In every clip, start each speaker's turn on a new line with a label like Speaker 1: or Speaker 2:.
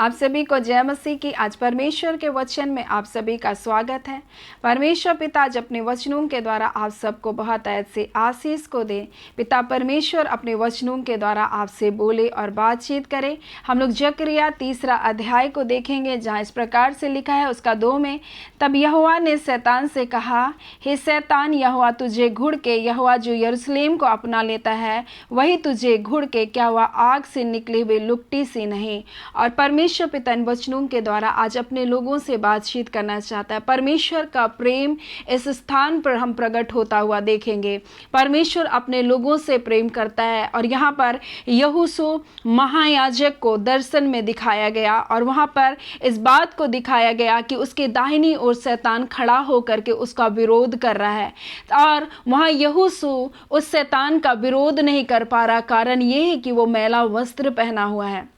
Speaker 1: आप सभी को जय मसीह की। आज परमेश्वर के वचन में आप सभी का स्वागत है। परमेश्वर पिता आज अपने वचनों के द्वारा आप सबको बहुत ऐसे आशीष को दे। पिता परमेश्वर अपने वचनों के द्वारा आपसे बोले और बातचीत करे। हम लोग जकरिया 3 अध्याय को देखेंगे, जहाँ इस प्रकार से लिखा है उसका 2 में, तब यहोवा ने शैतान से कहा, हे शैतान, यहोवा तुझे घुड़ के, यहोवा जो यरूशलेम को अपना लेता है वही तुझे घुड़ के, क्या हुआ आग से निकली हुई लुकटी सी नहीं। और परमेश्वर पिता इन वचनों के द्वारा आज अपने लोगों से बातचीत करना चाहता है। परमेश्वर का प्रेम इस स्थान पर हम प्रकट होता हुआ देखेंगे। परमेश्वर अपने लोगों से प्रेम करता है और यहाँ पर यहोशू महायाजक को दर्शन में दिखाया गया और वहाँ पर इस बात को दिखाया गया कि उसके दाहिनी ओर शैतान खड़ा होकर के उसका विरोध कर रहा है और वहाँ यहोशू उस शैतान का विरोध नहीं कर पा रहा। कारण ये है कि वो मैला वस्त्र पहना हुआ है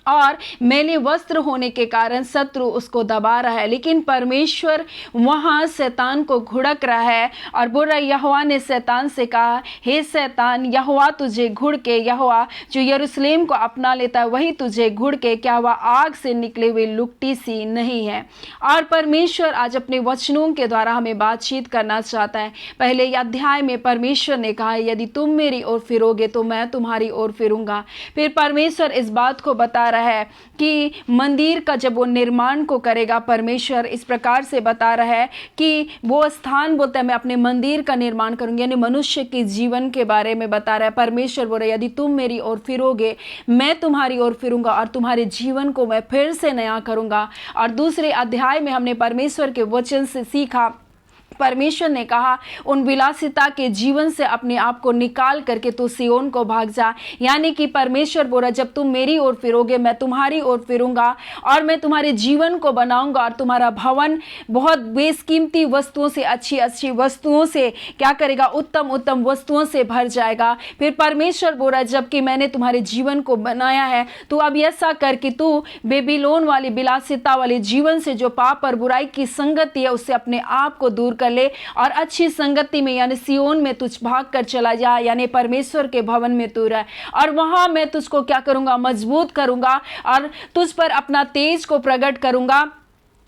Speaker 1: और मैले वस्त्र होने के कारण शत्रु उसको दबा रहा है। लेकिन परमेश्वर वहाँ शैतान को घुड़क रहा है और बोल रहा है, यहोवा ने शैतान से कहा, हे शैतान, यहोवा तुझे घुड़ के, यहोवा जो यरूशलेम को अपना लेता है वही तुझे घुड़ के, क्या हुआ आग से निकली हुई लुकटी सी नहीं है। और परमेश्वर आज अपने वचनों के द्वारा हमें बातचीत करना चाहता है। पहले अध्याय में परमेश्वर ने कहा, यदि तुम मेरी ओर फिरोगे तो मैं तुम्हारी ओर फिरूंगा। फिर परमेश्वर इस बात को बता रहा है कि मंदिर का जब वो निर्माण को करेगा, परमेश्वर इस प्रकार से बता रहा है कि वो स्थान बोलता है मैं अपने मंदिर का निर्माण करूंगी, यानी मनुष्य के जीवन के बारे में बता रहा है। परमेश्वर बोल रहा है, यदि तुम मेरी ओर फिरोगे मैं तुम्हारी ओर फिरूंगा और तुम्हारे जीवन को मैं फिर से नया करूंगा। और दूसरे अध्याय में हमने परमेश्वर के वचन से सीखा, परमेश्वर ने कहा उन विलासिता के जीवन से अपने आप को निकाल करके तू सियोन को भाग जा। यानी कि परमेश्वर बोला, जब तुम मेरी ओर फिरोगे मैं तुम्हारी ओर फिरूंगा और मैं तुम्हारे जीवन को बनाऊंगा और तुम्हारा भवन बहुत बेशकीमती वस्तुओं से, अच्छी अच्छी वस्तुओं से क्या करेगा, उत्तम उत्तम वस्तुओं से भर जाएगा। फिर परमेश्वर बोला, जबकि मैंने तुम्हारे जीवन को बनाया है तो अब ऐसा कर कि तू बेबीलोन वाली विलासिता वाले जीवन से, जो पाप और बुराई की संगति है, उससे अपने आप को दूर कर ले और अच्छी संगति में यानी सियोन में तुझ भाग कर चला जा, यानी परमेश्वर के भवन में तू रह और वहां मैं तुझको क्या करूंगा, मजबूत करूंगा और तुझ पर अपना तेज को प्रकट करूंगा।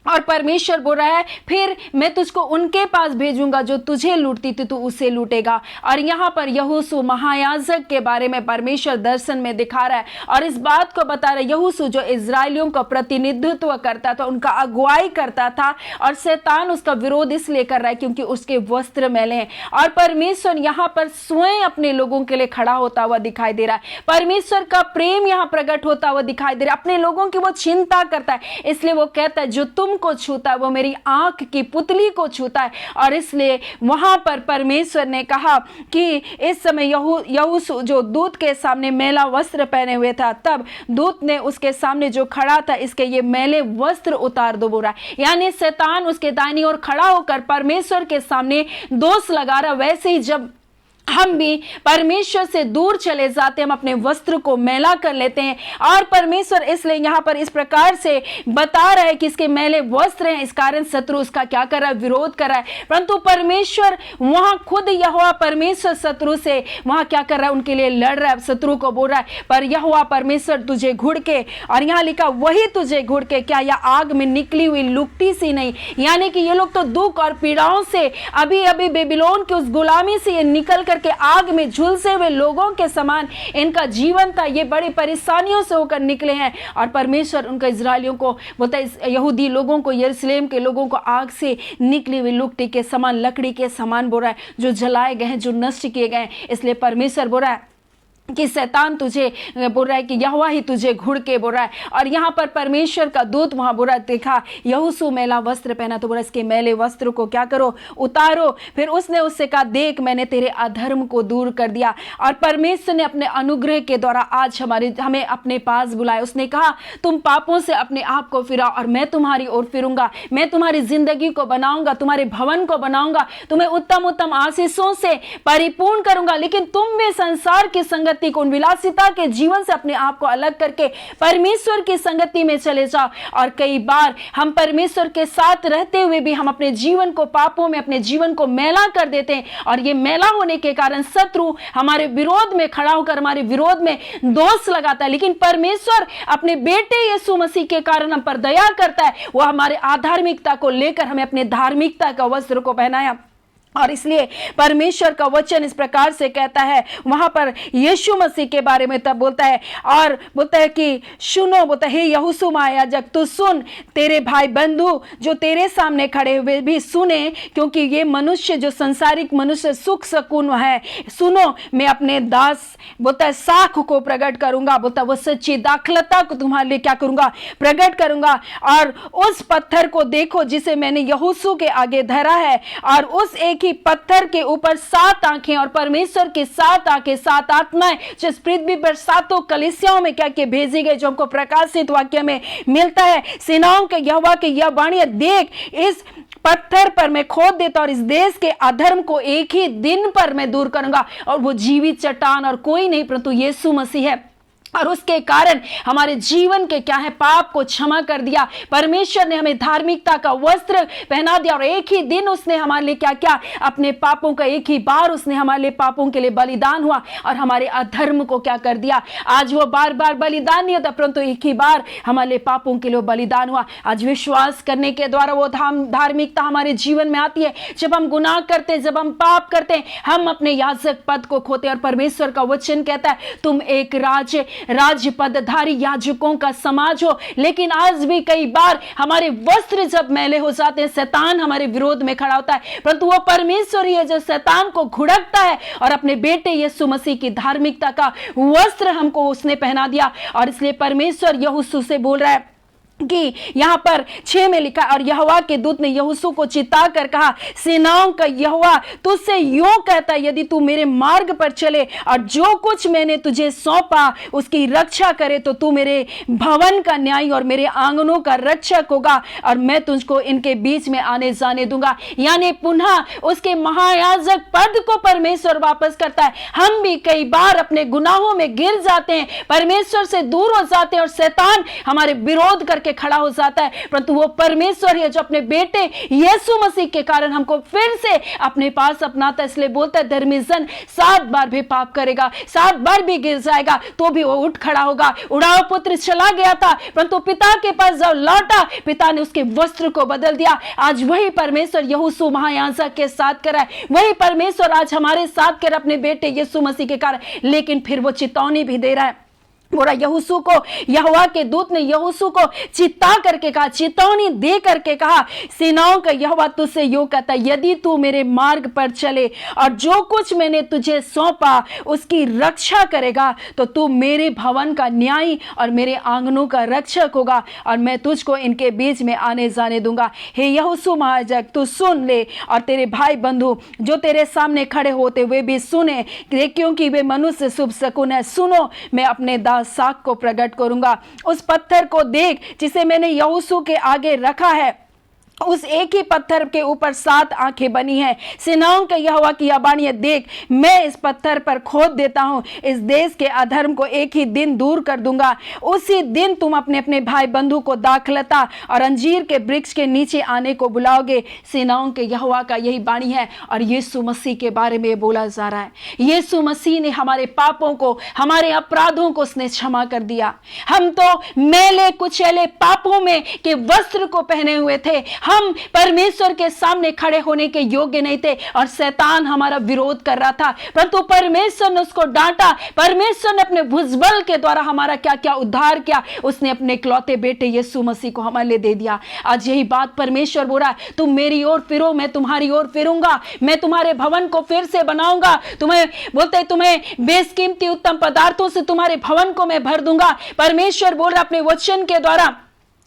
Speaker 1: और परमेश्वर बोल रहा है, फिर मैं तुझको उनके पास भेजूंगा जो तुझे लूटती थी, तू उसे लूटेगा। और यहाँ पर यहोशू महायाजक के बारे में परमेश्वर दर्शन में दिखा रहा है और इस बात को बता रहा है, यहोशू जो इजराइलियों का प्रतिनिधित्व करता था, उनका अगुवाई करता था और शैतान उसका विरोध इसलिए कर रहा है क्योंकि उसके वस्त्र मैले हैं। और परमेश्वर यहाँ पर स्वयं अपने लोगों के लिए खड़ा होता हुआ दिखाई दे रहा है। परमेश्वर का प्रेम यहाँ प्रकट होता हुआ दिखाई दे रहा है। अपने लोगों की वो चिंता करता है, इसलिए वो कहता है जो तुम को छूता है वो मेरी आंख की पुतली को छूता है। और इसलिए वहां पर परमेश्वर ने कहा कि इस समय यहोशू जो दूत के सामने मैला वस्त्र पहने हुए था, तब दूत ने उसके सामने जो खड़ा था, इसके ये मैले वस्त्र उतार दो बोला। यानी शैतान उसके दाहिनी ओर खड़ा होकर परमेश्वर के सामने दोष लगा रहा। वैसे ही जब हम भी परमेश्वर से दूर चले जाते हैं, हम अपने वस्त्र को मैला कर लेते हैं और परमेश्वर इसलिए यहाँ पर इस प्रकार से बता रहा है कि इसके मैले वस्त्र हैं, इस कारण शत्रु उसका क्या कर रहा है, विरोध कर रहा है। परंतु परमेश्वर वहां खुद यहोवा परमेश्वर शत्रु से वहां क्या कर रहा है, उनके लिए लड़ रहा है, शत्रु को बोल रहा है, पर यहोवा परमेश्वर तुझे घुड़ के, और यहाँ लिखा वही तुझे घुड़ के, क्या यह आग में निकली हुई लुकटी सी नहीं। यानी कि ये लोग तो दुख और पीड़ाओं से अभी अभी बेबीलोन की उस गुलामी से निकल के आग में झुलसे हुए लोगों के समान इनका जीवन था। ये बड़ी परेशानियों से होकर निकले हैं और परमेश्वर उनका इजराइलियों को बोलता है, यहूदी लोगों को, यरूशलेम के लोगों को आग से निकली हुई लुकटी के समान, लकड़ी के समान बोल रहा है, जो जलाए गए हैं, जो नष्ट किए गए हैं। इसलिए परमेश्वर बोल रहा है कि शैतान तुझे बोल रहा है कि यहोवा ही तुझे घुड़ के बोल रहा है। और यहाँ पर परमेश्वर का दूत वहां बोल रहा, देखा यहोशू मैला वस्त्र पहना, तो बोला इसके मैले वस्त्र को क्या करो, उतारो। फिर उसने उससे कहा, देख मैंने तेरे अधर्म को दूर कर दिया। और परमेश्वर ने अपने अनुग्रह के द्वारा आज हमें अपने पास बुलाया। उसने कहा, तुम पापों से अपने आप को फिराओ और मैं तुम्हारी ओर फिरूंगा, मैं तुम्हारी जिंदगी को बनाऊंगा, तुम्हारे भवन को बनाऊंगा, तुम्हें उत्तम उत्तम आशीषों से परिपूर्ण करूंगा। लेकिन तुम में संसार की संगति
Speaker 2: संगति को, उन विलासिता के जीवन से अपने आप को अलग करके परमेश्वर की संगति में चले जाओ। और कई बार हम परमेश्वर के साथ रहते हुए भी हम अपने जीवन को पापों में, अपने जीवन को मैला कर देते हैं, और ये मैला होने के कारण शत्रु हमारे विरोध में खड़ा होकर हमारे विरोध में दोष लगाता है। लेकिन परमेश्वर अपने बेटे यीशु मसीह के कारण हम पर दया करता है। वो हमारे अधार्मिकता को लेकर हमें अपने धार्मिकता का वस्त्र को पहनाया। और इसलिए परमेश्वर का वचन इस प्रकार से कहता है, वहां पर यीशु मसीह के बारे में तब बोलता है, और बोलता है कि सुनो, बोलता है हे यहोशू महायाजक तू सुन, तेरे भाई बंधु जो तेरे सामने खड़े हुए भी सुने, क्योंकि ये मनुष्य जो संसारिक मनुष्य सुख सकून है, सुनो मैं अपने दास बोलता है साख को प्रकट करूंगा, बोलता है वो सच्ची दाखलता को तुम्हारे लिए क्या करूंगा, प्रकट करूंगा। और उस पत्थर को देखो जिसे मैंने यहोशू के आगे धरा है, और उस एक ही पत्थर के ऊपर 7 आंखें, और परमेश्वर की 7 आंखें, 7 आत्माएं जो इस पृथ्वी पर 7 कलीसियाओं में क्या के भेजी गई, जो हमको प्रकाशित वाक्य में मिलता है। सेनाओं के यहोवा की यह वाणी, देख इस पत्थर पर मैं खोद देता और इस देश के अधर्म को एक ही दिन पर मैं दूर करूंगा। और वो जीवित चट्टान और कोई नहीं परंतु यीशु मसीह है, और उसके कारण हमारे जीवन के क्या है, पाप को क्षमा कर दिया। परमेश्वर ने हमें धार्मिकता का वस्त्र पहना दिया, और एक ही दिन उसने हमारे लिए क्या क्या, अपने पापों का एक ही बार उसने हमारे लिए पापों के लिए बलिदान हुआ और हमारे अधर्म को क्या कर दिया। आज वो बार बार बलिदान नहीं होता, परंतु एक ही बार हमारे लिए पापों के लिए बलिदान हुआ। आज विश्वास करने के द्वारा वो धार्मिकता हमारे जीवन में आती है। जब हम गुनाह करते हैं, जब हम पाप करते हैं, हम अपने याजक पद को खोते हैं। और परमेश्वर का वचन कहता है तुम एक राज्य पदधारी याजकों का समाज हो। लेकिन आज भी कई बार हमारे वस्त्र जब मैले हो जाते हैं, शैतान हमारे विरोध में खड़ा होता है, परंतु वो परमेश्वर ही है जो शैतान को घुड़कता है, और अपने बेटे यीशु मसीह की धार्मिकता का वस्त्र हमको उसने पहना दिया। और इसलिए परमेश्वर यहोशू से बोल रहा है कि यहां पर 6 में लिखा, और यहोवा के दूत ने यहोशू को चिता कर कहा, सेनाओं का यहोवा तुझसे यूं कहता है, यदि तू मेरे मार्ग पर चले और जो कुछ मैंने तुझे सौंपा उसकी रक्षा करे, तो तू मेरे भवन का न्यायी और मेरे आंगनों का रक्षक होगा, और मैं तुझको इनके बीच में आने जाने दूंगा। यानी पुनः उसके महायाजक पद को परमेश्वर वापस करता है। हम भी कई बार अपने गुनाहों में गिर जाते हैं, परमेश्वर से दूर हो जाते हैं, और शैतान हमारे विरोध करके खड़ा हो जाता है, परंतु वो परमेश्वर है जो अपने बेटे यीशु मसीह के कारण हमको फिर से अपने पास अपनाता है। इसलिए बोलता है धर्मी जन 7 बार भी पाप करेगा, 7 बार भी गिर जाएगा, तो भी वो उठ खड़ा होगा। उड़ाव पुत्र चला गया था, परंतु पिता के पास जब लौटा, पिता ने उसके वस्त्र को बदल दिया। आज वही परमेश्वर यहोशू महायाजक के साथ कर रहा है, वही परमेश्वर आज हमारे साथ कर अपने बेटे यीशु मसीह के कारण। लेकिन फिर वो चेतावनी भी दे रहा है। बोला यहोशू को, यहोवा के दूत ने यहोशू को चिता करके कहा, चेतावनी दे करके कहा, सेनाओं का यहोवा तुझसे यूं कहता है, यदि तू मेरे मार्ग पर चले और जो कुछ मैंने तुझे सौंपा उसकी रक्षा करेगा, तो तू मेरे भवन का न्यायी और मेरे आंगनों का रक्षक होगा, और मैं तुझको इनके बीच में आने जाने दूंगा। हे यहोशू महायाजक तू सुन ले, और तेरे भाई बंधु जो तेरे सामने खड़े होते हुए भी सुने, क्योंकि वे मनुष्य शुभ शकुन है। सुनो मैं अपने साख को प्रकट करूंगा। उस पत्थर को देख जिसे मैंने यहोशू के आगे रखा है, उस एक ही पत्थर के ऊपर 7 आंखें बनी हैं। सेनाओं के यहोवा की यह वाणी है, देख मैं इस पत्थर पर खोद देता हूं, इस देश के अधर्म को एक ही दिन दूर कर दूंगा। उसी दिन तुम अपने अपने भाई बंधु को दाखलता और अंजीर के वृक्ष के नीचे आने को बुलाओगे। सेनाओं के यहोवा का यही वाणी है। और यीशु मसीह के बारे में बोला जा रहा है, यीशु मसीह ने हमारे पापों को, हमारे अपराधों को उसने क्षमा कर दिया। हम तो मैले कुचैले पापों में के वस्त्र को पहने हुए थे, हम परमेश्वर के सामने खड़े होने के योग्य नहीं थे, और शैतान हमारा विरोध कर रहा था, परंतु परमेश्वर ने उसको डांटा। परमेश्वर ने अपने भुजबल के द्वारा हमारा क्या क्या उद्धार किया, उसने अपने इकलौते बेटे यीशु मसीह को हमारे लिए दे दिया। आज यही बात परमेश्वर बोल रहा है, तुम मेरी ओर फिरो, मैं तुम्हारी ओर फिरूंगा, मैं तुम्हारे भवन को फिर से बनाऊंगा। तुम्हें बोलते तुम्हें बेशकीमती उत्तम पदार्थों से तुम्हारे भवन को मैं भर दूंगा। परमेश्वर बोल रहा अपने वचन के द्वारा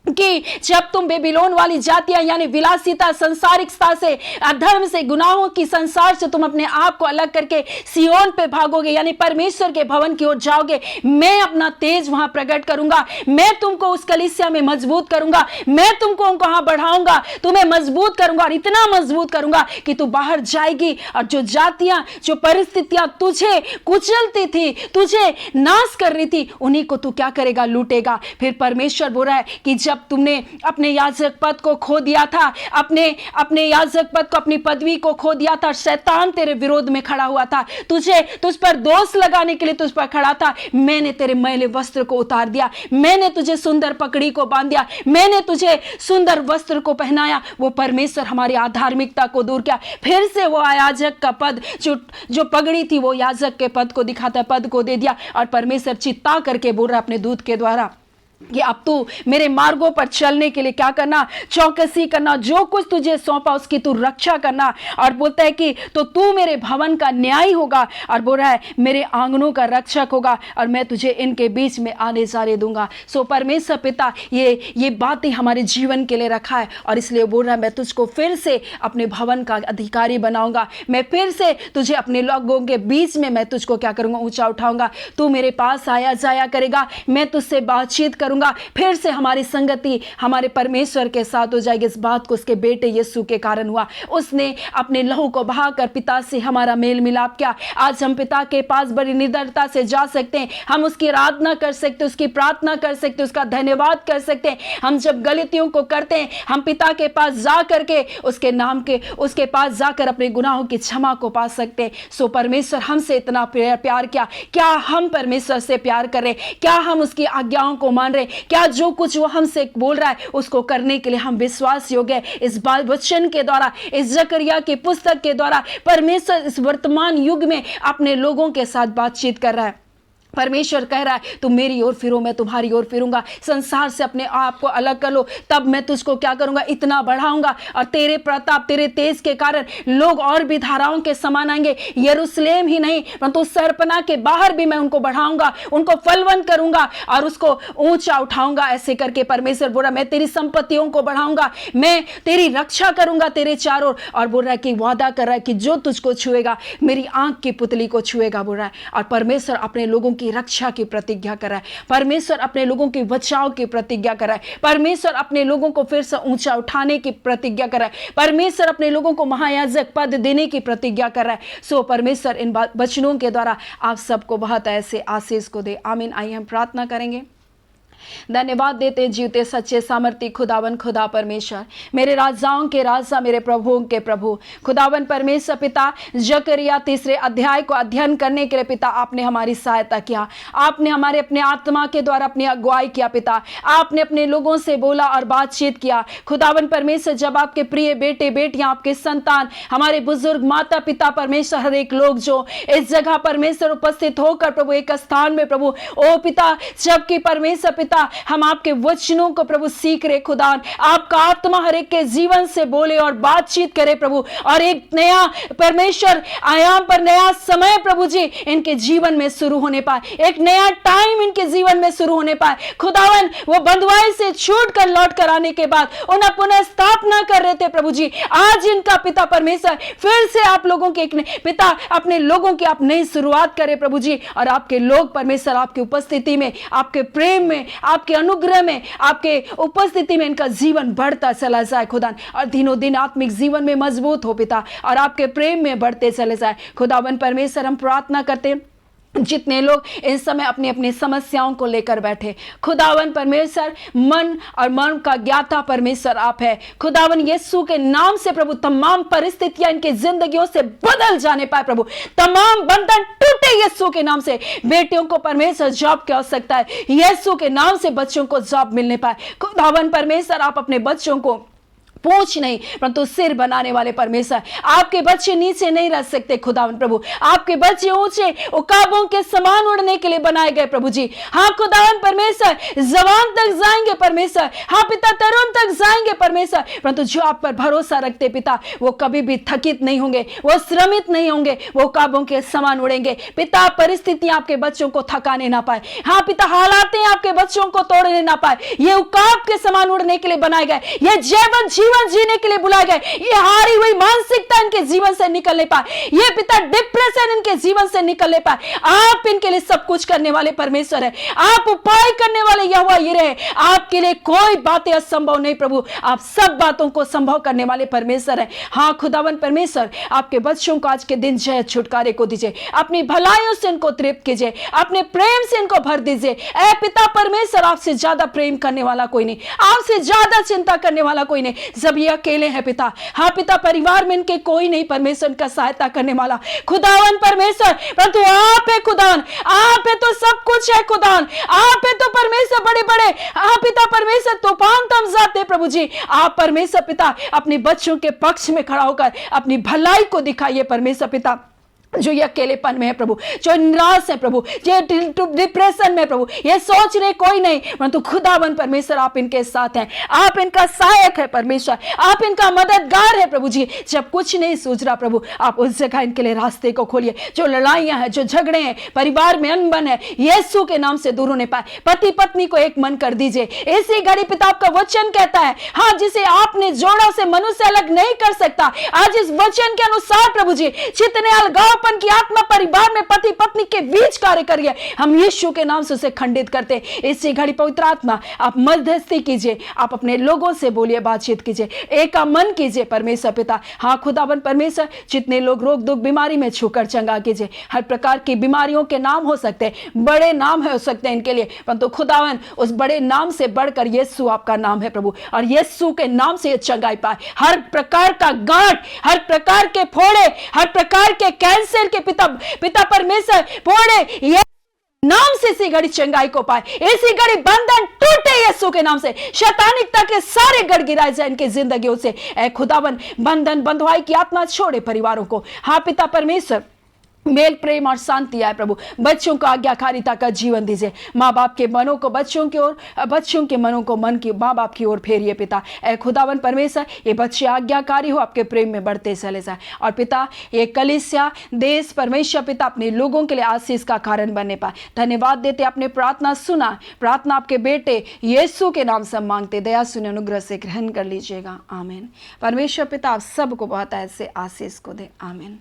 Speaker 2: कि जब तुम बेबीलोन वाली जातियां यानी विलासिता, संसारिकता से, अधर्म से, गुनाहों की संसार से तुम अपने आप को अलग करके सियोन पे भागोगे यानी परमेश्वर के भवन की ओर जाओगे, मैं अपना तेज वहां प्रकट करूंगा, मैं तुमको उस कलीसिया में मजबूत करूंगा, मैं तुमको वहां बढ़ाऊंगा, तुम्हें मजबूत करूंगा और इतना मजबूत करूंगा कि तू बाहर जाएगी और जो जातियां, जो परिस्थितियां तुझे कुचलती थी, तुझे नाश कर रही थी, उन्हीं को तू क्या करेगा? लूटेगा। फिर परमेश्वर बोल रहा है कि जब तुमने अपने याजक पद को खो दिया था, अपने याजक पद को, अपनी पदवी को खो दिया था, शैतान तेरे विरोध में खड़ा हुआ था, तुझ पर दोष लगाने के लिए तुझ पर खड़ा था, मैंने तेरे मैले वस्त्र को उतार दिया, मैंने तुझे सुंदर पगड़ी को बांध दिया, मैंने तुझे सुंदर वस्त्र को पहनाया। वो परमेश्वर हमारी अधार्मिकता को दूर किया। फिर से वो याजक का पद, जो पगड़ी थी, वो याजक के पद को दिखाता, पद को दे दिया और परमेश्वर चित्ता करके बोल रहा अपने दूत के द्वारा कि अब तू मेरे मार्गों पर चलने के लिए क्या करना? चौकसी करना, जो कुछ तुझे सौंपा उसकी तू रक्षा करना। और बोलता है कि तो तू मेरे भवन का न्यायी होगा, और बोल रहा है मेरे आंगनों का रक्षक होगा, और मैं तुझे इनके बीच में आने जाने दूंगा। सो परमेश्वर पिता ये बातें हमारे जीवन के लिए रखा है, और इसलिए बोल रहा है मैं तुझको फिर से अपने भवन का अधिकारी बनाऊंगा, मैं फिर से तुझे अपने लोगों के बीच में मैं तुझको क्या करूंगा? ऊंचा उठाऊंगा। तू मेरे पास आया जाया करेगा, मैं तुझसे बातचीत करूंगा, फिर से हमारी संगति हमारे परमेश्वर के साथ हो जाएगी। इस बात को उसके बेटे यीशु के कारण हुआ। उसने अपने लहू को बहाकर पिता से हमारा मेल मिलाप किया। आज हम पिता के पास बड़ी निडरता से जा सकते हैं, हम उसकी आराधना कर सकते, उसकी प्रार्थना कर सकते, उसका धन्यवाद कर सकते हैं। हम जब गलतियों को करते हैं, हम पिता के पास जा करके उसके पास जाकर अपने गुनाहों की क्षमा को पा सकते हैं। सो परमेश्वर हमसे इतना प्यार किया, क्या हम परमेश्वर से प्यार कर रहे? क्या हम उसकी आज्ञाओं को मान रहे? क्या जो कुछ वो हमसे बोल रहा है उसको करने के लिए हम विश्वास योग्य है? इस वचन के द्वारा, इस जकरिया की पुस्तक के द्वारा परमेश्वर इस वर्तमान युग में अपने लोगों के साथ बातचीत कर रहा है। परमेश्वर कह रहा है तुम मेरी ओर फिरो, मैं तुम्हारी ओर फिरूंगा। संसार से अपने आप को अलग कर लो, तब मैं तुझको क्या करूंगा? इतना बढ़ाऊंगा, और तेरे प्रताप, तेरे तेज के कारण लोग और भी धाराओं के समान आएंगे। यरूशलेम ही नहीं परंतु सरपना के बाहर भी मैं उनको बढ़ाऊंगा, उनको फलवंत करूंगा और उसको ऊंचा उठाऊंगा। ऐसे करके परमेश्वर बोल रहा मैं तेरी संपत्तियों को बढ़ाऊंगा, मैं तेरी रक्षा करूंगा तेरे चारों। और बोल रहा है कि वादा कर रहा है कि जो तुझको छुएगा मेरी आंख की पुतली को छुएगा, बोल रहा है। और परमेश्वर अपने लोगों की रक्षा की प्रतिज्ञा कर रहा है, परमेश्वर अपने लोगों के बचाव की प्रतिज्ञा कर रहा है, परमेश्वर अपने लोगों को फिर से ऊंचा उठाने की प्रतिज्ञा कर रहा है, परमेश्वर अपने लोगों को महायाजक पद देने की प्रतिज्ञा कर रहा है। सो परमेश्वर इन वचनों के द्वारा आप सबको बहुत ऐसे आशीष को दे। आमीन। आइए हम प्रार्थना करेंगे। धन्यवाद देते जीवते सच्चे सामर्थी खुदावन खुदा परमेश्वर, मेरे राजाओं के राजा, मेरे प्रभुओं के प्रभु, खुदावन परमेश्वर पिता, जकरिया 3 अध्याय को अध्ययन करने के लिए पिता आपने हमारी सहायता किया, आपने हमारे अपने आत्मा के द्वारा अपनी अगुवाई किया पिता, आपने अपने लोगों से बोला और बातचीत किया। खुदावन परमेश्वर जब आपके प्रिय बेटे बेटियां, आपके संतान, हमारे बुजुर्ग माता पिता परमेश्वर, हर एक लोग जो इस जगह परमेश्वर उपस्थित होकर प्रभु एक स्थान में प्रभु ओ पिता, जबकि परमेश्वर पिता हम आपके वचनों को प्रभु सीख रहे, खुदा आपका आत्मा हर एक के जीवन से बोले और बातचीत करे प्रभु, और एक नया परमेश्वर आयाम पर नया समय प्रभु जी इनके जीवन में शुरू होने पाए, एक नया टाइम इनके जीवन में शुरू होने पाए। खुदावन वो बंधुआई से छूट कर लौट कर आने के बाद उन्हें पुनः स्थापना कर रहे थे प्रभु जी, आज इनका पिता परमेश्वर फिर से आप लोगों के पिता अपने लोगों की आप नई शुरुआत करें प्रभु जी, और आपके लोग परमेश्वर आपकी उपस्थिति में, आपके प्रेम में, आपके अनुग्रह में, आपके उपस्थिति में इनका जीवन बढ़ता चला जाए खुदा, और दिनों दिन आत्मिक जीवन में मजबूत हो पिता, और आपके प्रेम में बढ़ते चले जाए। खुदावन परमेश्वर हम प्रार्थना करते हैं जितने लोग इस समय अपनी अपनी समस्याओं को लेकर बैठे, खुदावन परमेश्वर मन और मन का ज्ञाता परमेश्वर आप है। खुदावन यीशु के नाम से प्रभु तमाम परिस्थितियां इनकी जिंदगियों से बदल जाने पाए प्रभु, तमाम बंधन टूटे यीशु के नाम से। बेटियों को परमेश्वर जॉब की आवश्यकता है, यीशु के नाम से बच्चों को जॉब मिलने पाए। खुदावन परमेश्वर आप अपने बच्चों को पूंछ नहीं परंतु सिर बनाने वाले परमेश्वर। आपके बच्चे नीचे नहीं रह सकते खुदावन प्रभु, आपके बच्चे ऊंचे उकाबों के समान उड़ने के लिए बनाए गए प्रभु जी। हाँ खुदावन परमेश्वर, जवान तक जाएंगे परमेश्वर, हाँ पिता तरुण तक जाएंगे परमेश्वर, परंतु जो आप पर भरोसा रखते पिता वो कभी भी थकित नहीं होंगे, वो श्रमित नहीं होंगे, वो उकाबों के समान उड़ेंगे। पिता परिस्थितियां आपके बच्चों को थकाने ना पाए, हाँ पिता हालातें आपके बच्चों को तोड़ने ना पाए, ये उकाब के समान उड़ने के लिए बनाए गए, ये जीवन जीने के लिए बुलाए गए, ये हारी हुई मानसिकता इनके जीवन से निकलने पाए, ये पिता डिप्रेशन इनके जीवन से निकलने पाए। आप इनके लिए सब कुछ करने वाले परमेश्वर है, आप उपाय करने वाले यहोवा यिरे है, आपके लिए कोई बातें असंभव नहीं प्रभु, आप सब बातों को संभव करने वाले परमेश्वर है। हाँ खुदावन परमेश्वर, आपके बच्चों को आज के दिन जय छुटकारे को दीजिए, अपनी भलाइयों से इनको तृप्त कीजिए, अपने प्रेम से इनको भर दीजिए। ऐ पिता परमेश्वर, आपसे ज्यादा प्रेम करने वाला कोई नहीं, आपसे ज्यादा चिंता करने वाला कोई नहीं, जब ये अकेले हैं पिता। हाँ पिता, परिवार में इनके कोई नहीं परमेश्वर का सहायता करने वाला खुदावन परमेश्वर, परंतु आप है खुदावन, आप है तो सब कुछ है खुदावन, आप है तो परमेश्वर बड़े बड़े आप पिता परमेश्वर तूफान थम जाते प्रभु जी। आप परमेश्वर पिता अपने बच्चों के पक्ष में खड़ा होकर अपनी भलाई को दिखाइए परमेश्वर पिता। जो ये अकेलेपन में है प्रभु, जो निराश है प्रभु, जो डिप्रेशन में प्रभु, ये सोच रहे कोई नहीं, परंतु खुदावन परमेश्वर आप इनके साथ हैं, आप इनका सहायक है परमेश्वर, आप इनका मददगार है प्रभु जी। जब कुछ नहीं सूझ रहा प्रभु, आप उस जगह इनके लिए रास्ते को खोलिए। जो लड़ाइयां हैं, जो झगड़े हैं, परिवार में अनबन है, यीशु के नाम से दूर होने पाए। पति पत्नी को एक मन कर दीजिए। इसी घड़ी पिता आपका वचन कहता है, हाँ जिसे आपने जोड़ा से मनुष्य अलग नहीं कर सकता। आज इस वचन के अनुसार प्रभु जी, जितने अलगाव की आत्मा परिवार में पति पत्नी के बीच कार्य करिए, हम यीशु के नाम से उसे खंडित करते। इसी घड़ी पवित्र आत्मा आप मध्यस्थी कीजिए, आप अपने लोगों से बोलिए, बातचीत कीजिए, एक मन कीजिए परमेश्वर पिता। हाँ खुदावन परमेश्वर, जितने लोग रोग दुख बीमारी में छूकर चंगा कीजिए। हर प्रकार की बीमारियों के नाम हो सकते हैं, बड़े नाम हो सकते हैं इनके लिए, परंतु खुदावन उस बड़े नाम से बढ़कर यीशु आपका नाम है प्रभु, और यीशु के नाम से चंगाई पाए। हर प्रकार का गांठ, हर प्रकार के फोड़े, हर प्रकार के कैंसर के पिता परमेश्वर फोड़े ये नाम से इसी घड़ी चंगाई को पाए। इसी घड़ी बंधन टूटे यीशु के नाम से, शैतानिकता के सारे गढ़ गिराए जाए इनकी जिंदगियों से। ऐ खुदावन बंधन बंधुआई की आत्मा छोड़े परिवारों को। हाँ पिता परमेश्वर, मेल प्रेम और शांति आए प्रभु, बच्चों को आज्ञाकारिता का जीवन दीजिए। माँ बाप के मनों को बच्चों की ओर, बच्चों के मनों को मन की माँ बाप की ओर फेरिए पिता। ऐ खुदावन परमेश्वर, ये बच्चे आज्ञाकारी हो, आपके प्रेम में बढ़ते चले जाए। और पिता ये कलीसिया देश परमेश्वर पिता अपने लोगों के लिए आशीष का कारण बनने पाए। धन्यवाद देते, अपने प्रार्थना सुना, प्रार्थना आपके बेटे यीशु के नाम से मांगते, दया सुने अनुग्रह से ग्रहण कर लीजिएगा, आमीन। परमेश्वर पिता आप सबको बहुत ऐसे आशीष को दे, आमीन।